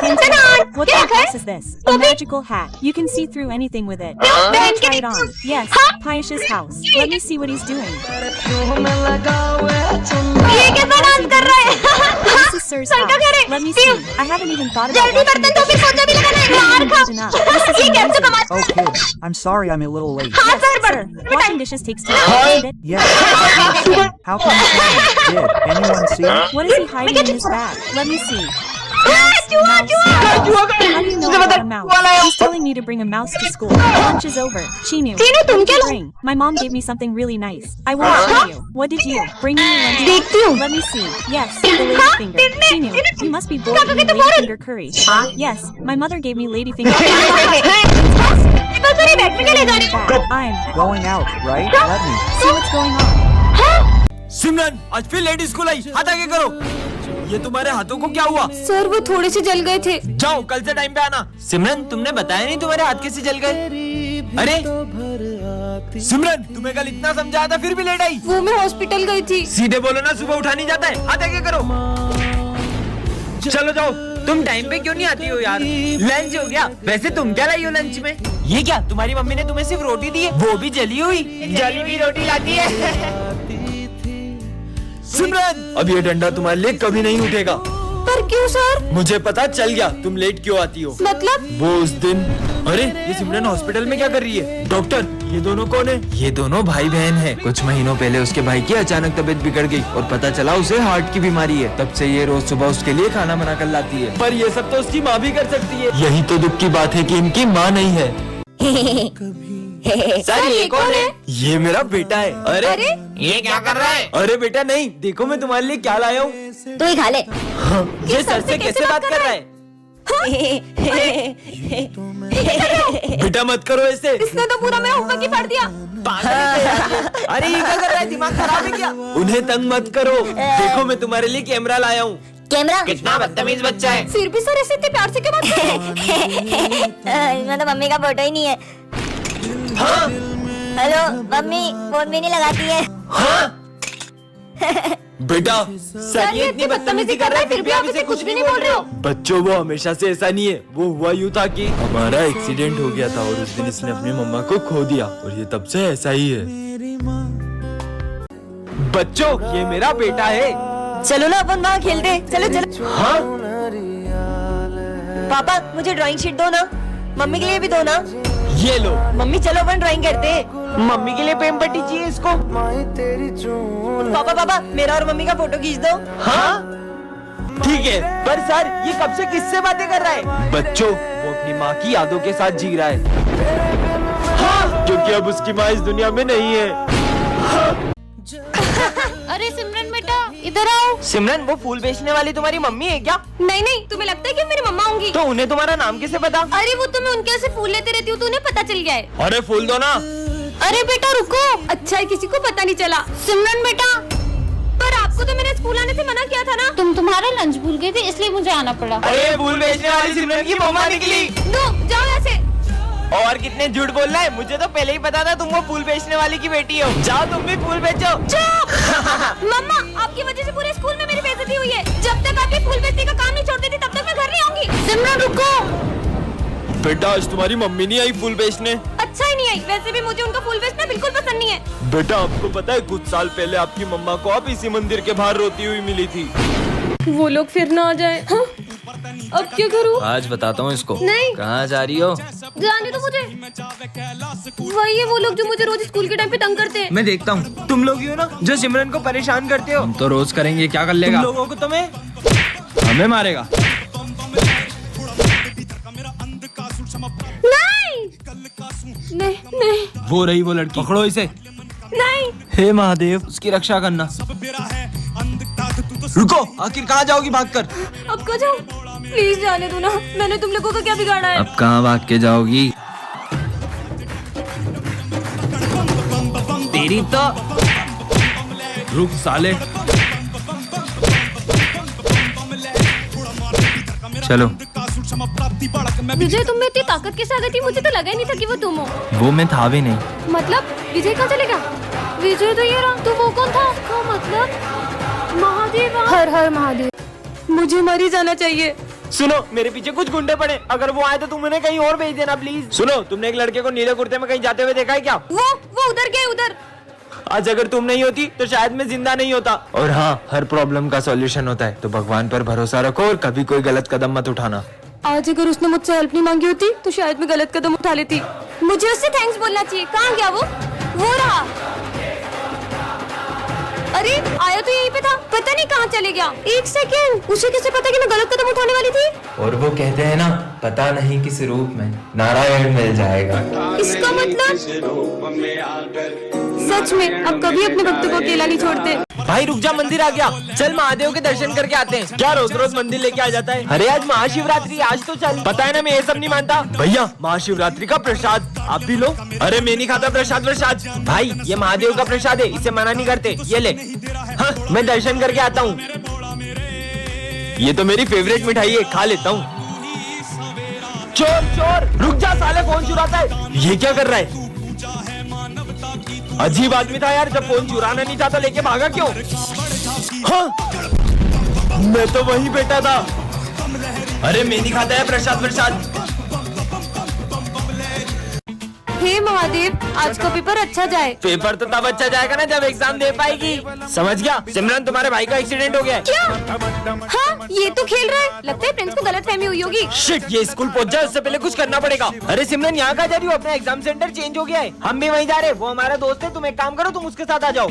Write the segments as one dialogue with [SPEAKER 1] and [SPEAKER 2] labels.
[SPEAKER 1] What the heck is this? A magical hat. You can see through anything with it. Let me try it on. Yes, Piyush's house. Let me see what he's doing.
[SPEAKER 2] ये कैसा dance कर रहा है?
[SPEAKER 1] This is Sir's house. Let me see. I haven't even thought about
[SPEAKER 2] जल्दी बर्तन धो फिर पोछा भी लगाना है। मार खा। ये कैसे कमाल?
[SPEAKER 3] Okay, I'm sorry I'm a little late.
[SPEAKER 2] हाँ sir,
[SPEAKER 1] Sir, washing dishes takes time. Isn't it?
[SPEAKER 3] Yes. How come you did? Anyone see?
[SPEAKER 1] What is he hiding in his bag? Let me see.
[SPEAKER 2] चूहा चूहा।
[SPEAKER 1] How do you know about a mouse? He's telling me to bring a mouse to school. Lunch is over. Chinu,
[SPEAKER 2] Chinu, तुम
[SPEAKER 1] what did
[SPEAKER 2] क्या
[SPEAKER 1] you bring? My mom gave me something really nice. I want to show you. What did you bring me? Lunch?
[SPEAKER 2] देखती हूँ।
[SPEAKER 1] Let me see. Yes, the ladyfinger. Chinu, you must be bored eating ladyfinger curry. Yes, my mother gave me ladyfinger curry. I'm
[SPEAKER 3] Going out, right? Let me.
[SPEAKER 1] see what's going on.
[SPEAKER 4] सिमरन, आज फिर lady school आई। हाथ आगे करो। ये तुम्हारे हाथों को क्या हुआ?
[SPEAKER 2] सर वो थोड़े से जल गए थे।
[SPEAKER 4] जाओ, कल से टाइम पे आना। सिमरन, तुमने बताया नहीं तुम्हारे हाथ कैसे जल गए? अरे सिमरन, तुम्हें कल इतना समझाया था फिर भी लेट आई।
[SPEAKER 2] वो मैं हॉस्पिटल गई थी।
[SPEAKER 4] सीधे बोलो ना, सुबह उठा नहीं जाता है। हाथ आगे करो। चलो जाओ। तुम टाइम पे क्यों नहीं आती हो यार? लंच हो गया। वैसे तुम क्या लाई हो लंच में? ये क्या, तुम्हारी मम्मी ने तुम्हें सिर्फ रोटी दी है, वो भी जली हुई? जली हुई रोटी लाती है। सिमरन, अब ये डंडा तुम्हारे लिए कभी नहीं उठेगा।
[SPEAKER 2] पर क्यों सर?
[SPEAKER 4] मुझे पता चल गया तुम लेट क्यों आती हो।
[SPEAKER 2] मतलब?
[SPEAKER 4] वो उस दिन। अरे ये सिमरन हॉस्पिटल में क्या कर रही है? डॉक्टर, ये दोनों कौन है? ये दोनों भाई बहन हैं। कुछ महीनों पहले उसके भाई की अचानक तबीयत बिगड़ गई और पता चला उसे हार्ट की बीमारी है। तब से ये रोज सुबह उसके लिए खाना बना कर लाती है। पर ये सब तो उसकी माँ भी कर सकती है। यही तो दुख की बात है कि इनकी माँ नहीं है।
[SPEAKER 2] सर ये कौन है?
[SPEAKER 4] ये मेरा बेटा है। अरे
[SPEAKER 2] ये क्या कर रहा है?
[SPEAKER 4] अरे बेटा नहीं, देखो मैं तुम्हारे लिए क्या लाया हूँ।
[SPEAKER 2] तू ही खा ले।
[SPEAKER 4] ये सर से कैसे बात कर रहा है? बेटा मत करो ऐसे।
[SPEAKER 2] इसने तो पूरा मेरा होमवर्क ही फाड़ दिया।
[SPEAKER 4] अरे ये क्या कर रहा है? दिमाग खराब है क्या? उन्हें तंग मत करो। देखो मैं तुम्हारे लिए कैमरा लाया हूँ।
[SPEAKER 2] कैमरा?
[SPEAKER 4] कितना बदतमीज बच्चा है।
[SPEAKER 2] फिर भी सर ऐसे इतने प्यार से क्यों बात कर रहे हो? इसमें तो मम्मी का फोटो ही नहीं है।
[SPEAKER 4] हाँ?
[SPEAKER 2] हेलो मम्मी, फोन भी नहीं लगाती है।
[SPEAKER 4] हाँ? बेटा सर ये इतनी बदतमीजी कर रहा है फिर भी आप इसे कुछ भी नहीं बोल रहे हो। बच्चों वो हमेशा से ऐसा नहीं है। वो हुआ यूँ था कि हमारा एक्सीडेंट हो गया था और उस दिन इसने अपनी मम्मा को खो दिया और ये तब से ऐसा ही है। बच्चों ये मेरा बेटा है।
[SPEAKER 2] चलो ना अपन वहाँ खेलते। चलो चलो।
[SPEAKER 4] हाँ?
[SPEAKER 2] पापा मुझे ड्राइंग शीट दो ना, मम्मी के लिए भी दो ना।
[SPEAKER 4] ये लो।
[SPEAKER 2] मम्मी चलो अपन ड्राइंग करते हैं।
[SPEAKER 4] मम्मी के लिए पेन पट्टी चाहिए इसको।
[SPEAKER 2] पापा पापा मेरा और मम्मी का फोटो खींच दो।
[SPEAKER 4] हाँ ठीक है, पर सर ये कब से किससे बातें कर रहा है? बच्चों वो अपनी माँ की यादों के साथ जी रहा है। हाँ, क्योंकि अब उसकी माँ इस दुनिया में नहीं है।
[SPEAKER 2] अरे सिमरन बेटा इधर आओ।
[SPEAKER 4] सिमरन वो फूल बेचने वाली तुम्हारी मम्मी है क्या?
[SPEAKER 2] नहीं नहीं, तुम्हें लगता है कि मेरी मम्मा होंगी?
[SPEAKER 4] तो उन्हें तुम्हारा नाम कैसे पता?
[SPEAKER 2] अरे वो तो मैं उनके से फूल लेते रहती हूँ तो उन्हें पता चल गया है।
[SPEAKER 4] अरे फूल दो ना।
[SPEAKER 2] अरे बेटा रुको, अच्छा है किसी को पता नहीं चला। सिमरन बेटा, पर आपको तो मैंने स्कूल आने से मना किया था ना।
[SPEAKER 5] तुम तुम्हारा लंच भूल गए थे इसलिए मुझे आना पड़ा।
[SPEAKER 4] अरे फूल बेचने वाली सिमरन की मम्मा निकली।
[SPEAKER 2] दो जाओ ऐसे।
[SPEAKER 4] और कितने झूठ बोल रहा है? मुझे तो पहले ही पता था तुम वो फूल बेचने वाली की बेटी हो। जाओ तुम भी फूल बेचो।
[SPEAKER 2] मम्मा आपकी वजह से पूरे स्कूल में मेरी बेइज्जती हुई है। जब तक आप ये फूल बेचने का काम नहीं छोड़ देती तब तक मैं घर नहीं आऊंगी। सिमरन रुको।
[SPEAKER 4] बेटा आज तुम्हारी मम्मी नहीं आई फूल बेचने।
[SPEAKER 2] अच्छा ही नहीं आई, वैसे भी मुझे उनका फूल बेचना बिल्कुल पसंद नहीं है।
[SPEAKER 4] बेटा आपको पता है कुछ साल पहले आपकी मम्मा को आप इसी मंदिर के बाहर रोती हुई मिली थी।
[SPEAKER 2] वो लोग फिर ना आ जाए। हाँ? अब क्या करूँ?
[SPEAKER 4] आज बताता हूँ इसको।
[SPEAKER 2] नहीं।
[SPEAKER 4] कहाँ जा रही हो?
[SPEAKER 2] जाने दो मुझे। वही है वो लोग जो मुझे रोज स्कूल के टाइम पे तंग करते हैं।
[SPEAKER 4] मैं देखता हूँ। तुम लोग ही हो ना जो सिमरन को परेशान करते हो। हम तो रोज करेंगे, क्या कर लेगा? तुम लोगों को तुम्हें हमें मारेगा।
[SPEAKER 2] नहीं नहीं
[SPEAKER 4] वो रही वो लड़की, पकड़ो इसे।
[SPEAKER 2] नहीं।
[SPEAKER 4] हे महादेव उसकी रक्षा करना। रुको, आखिर कहाँ जाओगी भागकर?
[SPEAKER 2] अब कहाँ जाऊँ? प्लीज जाने दो ना, मैंने तुम लोगों का क्या बिगाड़ा है?
[SPEAKER 4] अब कहाँ भाग के जाओगी? तेरी तो रुक साले। चलो।
[SPEAKER 2] विजय तुम में इतनी ताकत कैसे आ गई थी? मुझे तो लगा ही नहीं था कि वो तुम हो।
[SPEAKER 4] वो मैं था भी नहीं।
[SPEAKER 2] मतलब विजय कहाँ चलेगा? विजय तो ये रहा, तो वो कौन था? उसका मतलब महादेव। हर हर महादेव। मुझे मर ही जाना चाहिए।
[SPEAKER 4] सुनो, मेरे पीछे कुछ गुंडे पड़े, अगर वो आए तो तुम उन्हें कहीं और भेज देना प्लीज। सुनो, तुमने एक लड़के को नीले कुर्ते में कहीं जाते हुए देखा है क्या?
[SPEAKER 2] वो उधर गए, उधर।
[SPEAKER 4] आज अगर तुम नहीं होती तो शायद मैं जिंदा नहीं होता। और हाँ, हर प्रॉब्लम का सॉल्यूशन होता है, तो भगवान पर भरोसा रखो और कभी कोई गलत कदम मत उठाना।
[SPEAKER 2] आज अगर उसने मुझसे हेल्प नहीं मांगी होती तो शायद मैं गलत कदम उठा लेती। मुझे उससे थैंक्स बोलना चाहिए। कहाँ गया वो रहा। अरे आया तो यहीं पे था, पता नहीं कहाँ चले गया। एक सेकेंड, उसे कैसे पता कि मैं गलत कदम उठाने वाली थी?
[SPEAKER 4] और वो कहते हैं ना, पता नहीं किस रूप में नारायण मिल जाएगा।
[SPEAKER 2] इसका मतलब सच में अब कभी अपने भक्तों को अकेला नहीं छोड़ते।
[SPEAKER 4] भाई रुक जा, मंदिर आ गया, चल महादेव के दर्शन करके आते हैं। क्या रोज रोज मंदिर लेके आ जाता है? अरे आज महाशिवरात्रि, आज तो चल। पता है ना मैं ये सब नहीं मानता। भैया महाशिवरात्रि का प्रसाद आप भी लो। अरे मैं नहीं खाता प्रसाद। भाई ये महादेव का प्रसाद है, इसे मना नहीं करते, ये ले। हाँ, मैं दर्शन करके आता हूँ। ये तो मेरी फेवरेट मिठाई है, खा लेता हूँ। चोर, रुक जा साले, फोन चुराता है। ये क्या कर रहा है? अजीब आदमी था यार, जब फोन चुराना नहीं चाहता लेके भागा क्यों? हाँ, मैं तो वहीं बैठा था। अरे मैं नहीं खाता है प्रसाद।
[SPEAKER 2] हे महादेव, आज का पेपर अच्छा जाए।
[SPEAKER 4] पेपर तो तब अच्छा जाएगा ना जब एग्जाम दे पाएगी। समझ गया? सिमरन, तुम्हारे भाई का एक्सीडेंट हो गया है।
[SPEAKER 2] क्या? हाँ, ये तो खेल रहा है। लगता है प्रिंस को गलतफहमी हुई होगी।
[SPEAKER 4] शिट, ये स्कूल पहुंच जाए उससे पहले कुछ करना पड़ेगा। अरे सिमरन, यहाँ कहाँ जा रही हो? अपना एग्जाम सेंटर चेंज हो गया है। हम भी वहीं जा रहे हैं, वो हमारा दोस्त है। तुम एक काम करो, तुम उसके साथ आ जाओ।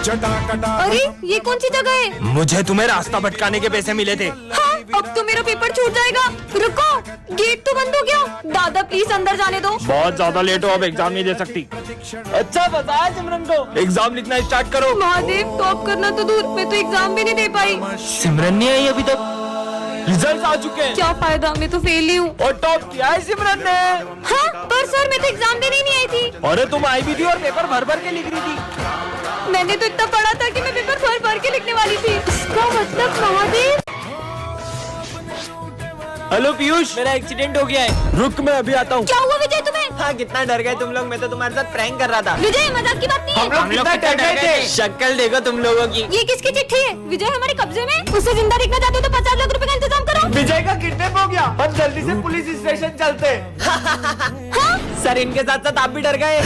[SPEAKER 2] अरे ये कौन सी जगह है?
[SPEAKER 4] मुझे तुम्हें रास्ता भटकाने के पैसे मिले थे।
[SPEAKER 2] हाँ, अब तो मेरा पेपर छूट जाएगा। रुको, गेट तो बंद हो गया। दादा प्लीज अंदर जाने दो।
[SPEAKER 4] बहुत ज्यादा लेट हो, अब एग्जाम नहीं दे सकती। अच्छा बताया सिमरन को, एग्जाम लिखना स्टार्ट करो।
[SPEAKER 2] महादेव, टॉप करना तो दूर, मैं तो एग्जाम भी नहीं दे पाई।
[SPEAKER 4] सिमरन नहीं आई अभी तक, रिजल्ट आ चुके हैं।
[SPEAKER 2] क्या फायदा, मैं तो फेल ही हूँ।
[SPEAKER 4] और टॉप किया है सिमरन ने।
[SPEAKER 2] हाँ, पर सर मैं तो एग्जाम देने ही नहीं आई थी।
[SPEAKER 4] अरे तुम आई भी थी और पेपर भर के लिख रही थी।
[SPEAKER 2] मैंने तो इतना पढ़ा था कि मैं पेपर भर के लिखने वाली थी। इसका मतलब महादेव।
[SPEAKER 4] हेलो पीयूष, मेरा एक्सीडेंट हो गया है। रुक, मैं अभी आता हूँ।
[SPEAKER 2] क्या हुआ विजय तुम्हें?
[SPEAKER 4] हाँ, कितना डर गए तुम लोग, मैं तो तुम्हारे साथ प्रैंक कर रहा था।
[SPEAKER 2] विजय, मजाक की बात नहीं है।
[SPEAKER 4] हम लोग कितना डर गए थे। शक्ल देखो तुम लोगों की।
[SPEAKER 2] ये किसकी चिट्ठी है? विजय हमारे कब्जे में। उसे जिंदा देखना चाहते हो तो 50 लाख रुपए का इंतजाम करो।
[SPEAKER 4] विजय का किडनैप हो गया, हम जल्दी से पुलिस स्टेशन चलते।
[SPEAKER 2] हाँ?
[SPEAKER 4] सर, इनके साथ साथ आप भी डर गए।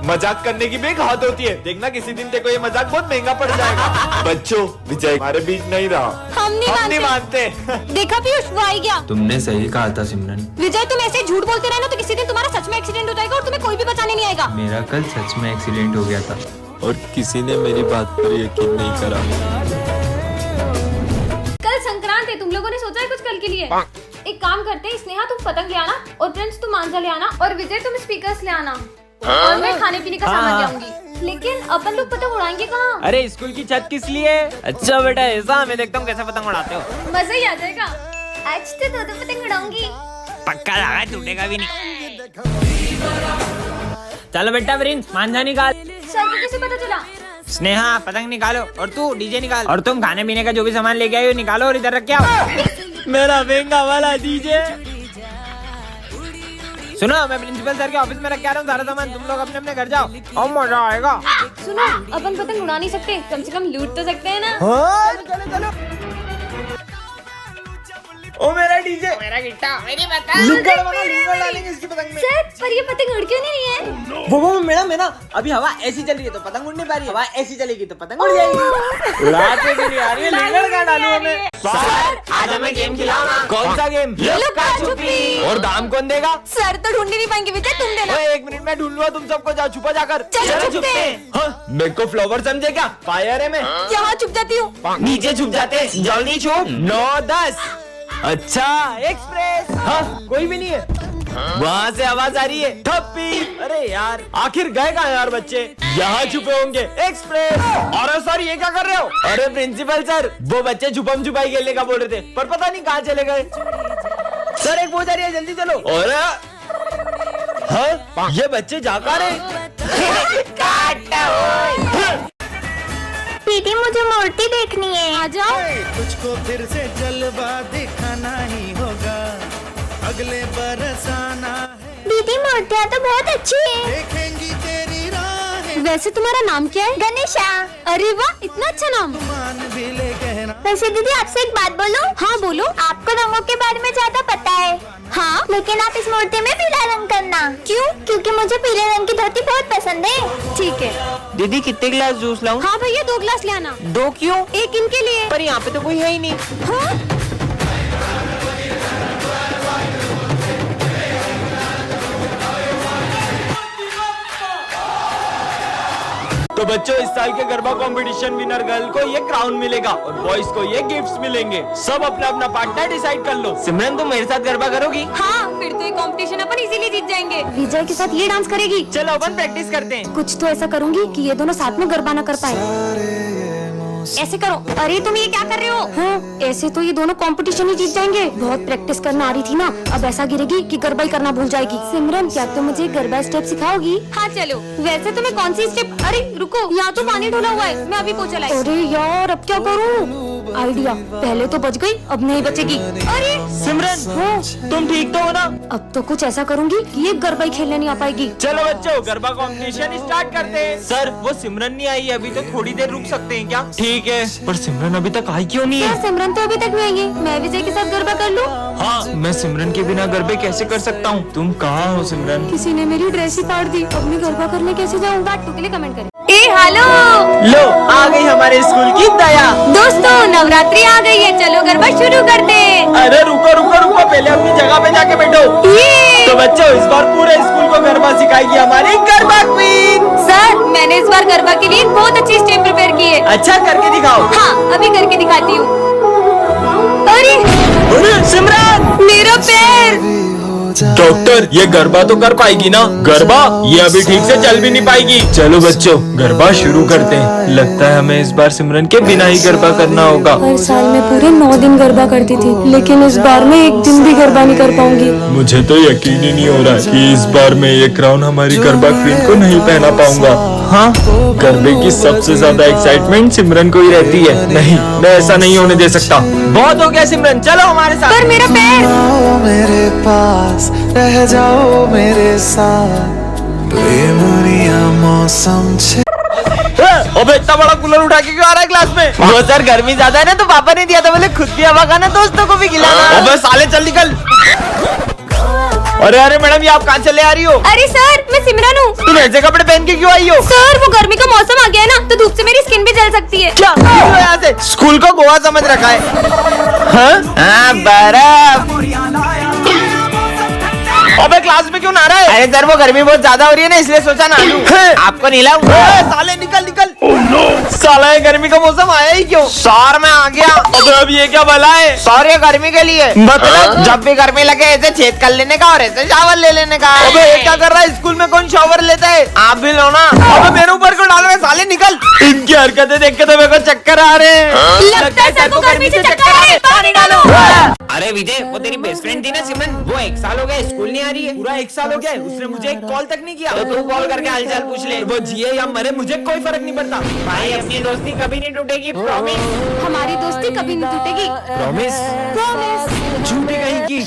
[SPEAKER 4] मजाक करने की भी एक हद होती है। देखना किसी दिन देखो ये मजाक बहुत महंगा पड़ जाएगा। बच्चों, विजय हमारे बीच नहीं रहा।
[SPEAKER 2] हम नहीं
[SPEAKER 4] मानते।
[SPEAKER 2] देखा पीयूष, वो आ गया।
[SPEAKER 4] तुमने सही कहा था सिमरन।
[SPEAKER 2] विजय, तुम ऐसे झूठ बोलते रहना तो किसी दिन तुम्हारा सच में एक्सीडेंट हो जाएगा और तुम्हें कोई भी बचाने नहीं आएगा।
[SPEAKER 4] मेरा कल सच में एक्सीडेंट हो गया था और किसी ने मेरी बात पर यकीन नहीं करा।
[SPEAKER 2] कल संक्रांत है, तुम लोगों ने सोचा है कुछ कल के लिए? एक काम करते हैं, स्नेहा तुम पतंग ले आना और प्रिंस तुम मांझा ले आना और विजय तुम स्पीकर्स ले आना और मैं खाने पीने का सामान ले आऊंगी। लेकिन अपन लोग पतंग उड़ाएंगे कहाँ?
[SPEAKER 4] अरे स्कूल की छत किस लिए? अच्छा बेटा ऐसा, मैं देखता हूँ कैसे पतंग उड़ाते हो।
[SPEAKER 2] मजा ही आ जाएगा। आज तो दो पतंग उड़ाऊंगी।
[SPEAKER 4] पक्का लगा, टूटेगा भी नहीं। चलो बेटा प्रिंस, मांझा निकाल।
[SPEAKER 2] सर को कैसे पता चला?
[SPEAKER 4] स्नेहा पतंग निकालो और तू डीजे निकाल और तुम खाने पीने का जो भी सामान लेके आई हो निकालो और इधर रख के आओ। मेरा महंगा वाला डीजे। सुनो, मैं प्रिंसिपल सर के ऑफिस में रख के आ रहा हूँ सारा सामान, तुम लोग अपने अपने घर जाओ और मजा आएगा।
[SPEAKER 2] सुनो, अपन पतंग उड़ा नहीं सकते, कम से कम लूट तो सकते हैं ना।
[SPEAKER 4] हाँ, चलो। ओ मेरा डीजे, मेरा गिटार, मेरी पतंग डालेंगे इसकी पतंग में।
[SPEAKER 2] सर, पर ये पतंग उड़ क्यों नहीं रही है?
[SPEAKER 4] वो मैडम है ना, अभी हवा ऐसी चल रही है तो पतंग उड़ नहीं पा रही है, हवा ऐसी चलेगी तो पतंग उड़ जाएगी। उड़ाते भी नहीं आ रही है, लेकर क्या डालूं हमें? सर, आज हमें गेम खिलाओ ना। कौन सा गेम?
[SPEAKER 2] लुका छुपी।
[SPEAKER 4] और दाम कौन देगा?
[SPEAKER 2] सर तो ढूंढ नहीं पाएंगे विजय, तुम देना।
[SPEAKER 4] ओए, 1 मिनट में ढूंढ लूंगा, तुम सबको जाओ छुपा जाकर।
[SPEAKER 2] चलो छुपते हैं।
[SPEAKER 4] हाँ, मेरे को फ्लावर समझे क्या? फायर है मैं।
[SPEAKER 2] यहाँ छुप जाती हूँ।
[SPEAKER 4] नीचे छुप जाते, जल्दी छुप। 9-10। अच्छा, एक्सप्रेस। हाँ, कोई भी नहीं है। वहाँ से आवाज आ रही है, ठप्पी। अरे यार, आखिर गए कहाँ यार बच्चे? यहाँ छुपे होंगे। एक्सप्रेस। अरे सर, ये क्या कर रहे हो? अरे प्रिंसिपल सर, वो बच्चे छुपम छुपाई खेलने का बोल रहे थे, पर पता नहीं कहाँ चले गए। सर, एक वो जा रही है, जल्दी चलो। और हाँ, ये बच्चे जाकर
[SPEAKER 2] दीदी, मुझे मूर्ति देखनी है। आ जाओ।
[SPEAKER 6] तुझको फिर से जलवा दिखाना ही होगा, अगले बरस आना है।
[SPEAKER 2] दीदी, मूर्तियाँ तो बहुत अच्छी है।
[SPEAKER 6] देखेंगी तेरी राहें।
[SPEAKER 2] वैसे तुम्हारा नाम क्या है? गणेशा। अरे वाह, इतना अच्छा नाम।
[SPEAKER 6] मान भी ले कहना
[SPEAKER 7] वैसे दीदी आपसे एक बात बोलूं?
[SPEAKER 2] हाँ बोलो।
[SPEAKER 7] आपको रंगों के बारे में ज्यादा पता है।
[SPEAKER 2] हाँ
[SPEAKER 7] लेकिन आप इस मूर्ति में पीला रंग करना।
[SPEAKER 2] क्यों?
[SPEAKER 7] क्योंकि मुझे पीले रंग की धोती बहुत पसंद है।
[SPEAKER 2] ठीक है।
[SPEAKER 4] दीदी कितने गिलास जूस लाऊं?
[SPEAKER 2] हाँ भैया 2 गिलास ले आना।
[SPEAKER 4] 2 क्यों?
[SPEAKER 2] एक इनके लिए।
[SPEAKER 4] पर यहाँ पे तो कोई है ही नहीं।
[SPEAKER 2] हाँ?
[SPEAKER 4] तो बच्चों इस साल के गरबा कंपटीशन विनर गर्ल को ये क्राउन मिलेगा और बॉयज को ये गिफ्ट्स मिलेंगे। सब अपना अपना पार्टनर डिसाइड कर लो। सिमरन तुम मेरे साथ गरबा करोगी?
[SPEAKER 2] हाँ फिर तो ये कंपटीशन अपन इजीली जीत जाएंगे। विजय के साथ ये डांस करेगी।
[SPEAKER 4] चलो अपन प्रैक्टिस करते हैं।
[SPEAKER 2] कुछ तो ऐसा करूंगी कि ये दोनों साथ में गरबा न कर पाए। ऐसे करो। अरे तुम ये क्या कर रहे हो? हाँ, ऐसे तो ये दोनों कंपटीशन ही जीत जाएंगे। बहुत प्रैक्टिस करना आ रही थी ना, अब ऐसा गिरेगी कि गरबा ही करना भूल जाएगी। सिमरन क्या तुम मुझे गरबा स्टेप सिखाओगी? हाँ चलो। वैसे तुम्हें कौन सी स्टेप? अरे रुको, यहाँ तो पानी ढोला हुआ है, मैं अभी पोछा लाई। अरे यार अब क्या करूँ? आइडिया, पहले तो बच गई, अब नहीं बचेगी। अरे
[SPEAKER 4] सिमरन
[SPEAKER 2] हाँ,
[SPEAKER 4] तुम ठीक तो हो ना?
[SPEAKER 2] अब तो कुछ ऐसा करूंगी कि ये गरबा ही खेलने नहीं आ पाएगी।
[SPEAKER 4] चलो बच्चों गरबा कंपटीशन स्टार्ट करते हैं। सर वो सिमरन नहीं आई, अभी तो थोड़ी देर रुक सकते हैं क्या? ठीक है, पर सिमरन अभी तक आई क्यों नहीं
[SPEAKER 2] क्या
[SPEAKER 4] है?
[SPEAKER 2] सिमरन तो अभी तक नहीं आएंगी। मैं विजय के साथ गरबा कर लूँ?
[SPEAKER 4] हाँ मैं सिमरन के बिना गरबे कैसे कर सकता हूँ? तुम कहाँ हो सिमरन?
[SPEAKER 2] किसी ने मेरी ड्रेस ही फाड़ दी, अब मैं गरबा करने कैसे जाऊँ? पार्ट 2 के लिए कमेंट करें। ए हेलो
[SPEAKER 4] लो आ गई हमारे स्कूल की दया।
[SPEAKER 2] दोस्तों, नवरात्रि आ गई है, चलो गरबा शुरू करते हैं।
[SPEAKER 4] अरे रुको रुको रुको, पहले अपनी जगह पे जाके बैठो। तो बच्चों इस बार पूरे स्कूल को गरबा सिखाएगी हमारी गरबा क्वीन।
[SPEAKER 2] सर मैंने इस बार गरबा के लिए बहुत अच्छी स्टेप प्रिपेयर की है।
[SPEAKER 4] अच्छा करके दिखाओ।
[SPEAKER 2] हाँ अभी करके दिखाती हूँ। अरे
[SPEAKER 4] अरे सिमरन
[SPEAKER 2] मेरा पैर।
[SPEAKER 4] डॉक्टर ये गरबा तो कर पाएगी ना? गरबा ये अभी ठीक से चल भी नहीं पाएगी। चलो बच्चों गरबा शुरू करते हैं। लगता है हमें इस बार सिमरन के बिना ही गरबा करना होगा।
[SPEAKER 2] हर साल मैं पूरे 9 दिन गरबा करती थी, लेकिन इस बार मैं एक दिन भी गरबा नहीं कर पाऊंगी।
[SPEAKER 4] मुझे तो यकीन ही नहीं हो रहा कि इस बार मैं ये क्राउन हमारी गरबा क्वीन को नहीं पहना पाऊंगा। हाँ गरबे की सबसे ज्यादा एक्साइटमेंट सिमरन को ही रहती है। नहीं मैं ऐसा नहीं होने दे सकता। बहुत हो गया सिमरन, चलो हमारे साथ।
[SPEAKER 2] पर मेरा पैर।
[SPEAKER 6] मेरे पास रह जाओ मेरे साथ, बेमुनिया मौसम छे।
[SPEAKER 4] अबे इतना बड़ा कूलर उठा के क्यों आ रहा है क्लास में? वो सर गर्मी ज्यादा है ना तो पापा ने दिया था, बोले खुद भी हवा खाना दोस्तों को भी खिलाना। अबे साले चल निकल। अरे अरे मैडम ये आप कहाँ चले आ रही हो?
[SPEAKER 2] अरे सर मैं सिमरन हूँ।
[SPEAKER 4] तुम ऐसे कपड़े पहन के क्यों आई हो?
[SPEAKER 2] सर वो गर्मी का मौसम आ गया है ना, तो धूप से मेरी स्किन भी जल सकती है।
[SPEAKER 4] क्या यहाँ से स्कूल को गोवा समझ रखा है? हाँ बर्फ। अबे क्लास में क्यों नहा रहा है? अरे सर वो गर्मी बहुत ज्यादा हो रही है ना, इसलिए सोचा नहा लूं। आपको नीलाऊं? साले निकल निकल। साला ये गर्मी का मौसम आया ही क्यों? सर मैं आ गया। अबे अब ये क्या भला है? सर ये गर्मी के लिए, मतलब जब भी गर्मी लगे ऐसे छेद कर लेने का और ऐसे शावर ले लेने का। अबे ये क्या कर रहा है? स्कूल में कौन शावर लेता है? आप भी लो ना। अबे मेरे ऊपर क्यों डाल रहे? साले निकल। इनकी हरकतें देख के तो मेरे को चक्कर आ रहे हैं।
[SPEAKER 2] लगता है सर को गर्मी से चक्कर आ रहे हैं, पानी डालो।
[SPEAKER 8] अरे विजय वो तेरी बेस्ट फ्रेंड थी ना सिमरन, वो 1 साल हो गया स्कूल नहीं आ रही है।
[SPEAKER 4] पूरा 1 साल हो गया है, उसने मुझे एक कॉल तक नहीं किया।
[SPEAKER 8] तो तू कॉल करके हालचाल पूछ ले।
[SPEAKER 4] वो जिए या मरे मुझे कोई फर्क नहीं पड़ता।
[SPEAKER 8] भाई अपनी दोस्ती कभी नहीं टूटेगी, प्रॉमिस।
[SPEAKER 2] हमारी दोस्ती कभी नहीं टूटेगी।
[SPEAKER 4] प्रॉमिस?
[SPEAKER 2] प्रॉमिस।
[SPEAKER 4] झूठी कहीं की।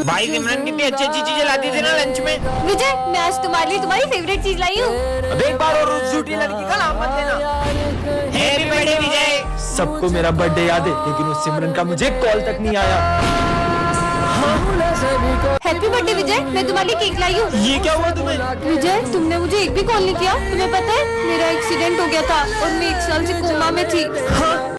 [SPEAKER 8] भाई सिमरन कितनी अच्छी अच्छी चीजें लाती थी ना लंच में।
[SPEAKER 2] विजय मैं आज तुम्हारे लिए तुम्हारी फेवरेट चीज लाई हूँ।
[SPEAKER 4] अब एक बार और उस झूठी लड़की का नाम मत लेना।
[SPEAKER 8] हैप्पी बर्थडे विजय।
[SPEAKER 4] सबको मेरा बर्थडे याद है, लेकिन उस सिमरन का मुझे कॉल तक नहीं आया।
[SPEAKER 2] हैप्पी बर्थडे विजय, मैं तुम्हारे लिए केक लाई हूँ।
[SPEAKER 4] ये क्या हुआ तुम्हें?
[SPEAKER 2] विजय तुमने मुझे एक भी कॉल नहीं किया। तुम्हें पता है मेरा एक्सीडेंट हो गया था और मैं 1 साल से कोमा में थी।
[SPEAKER 4] हाँ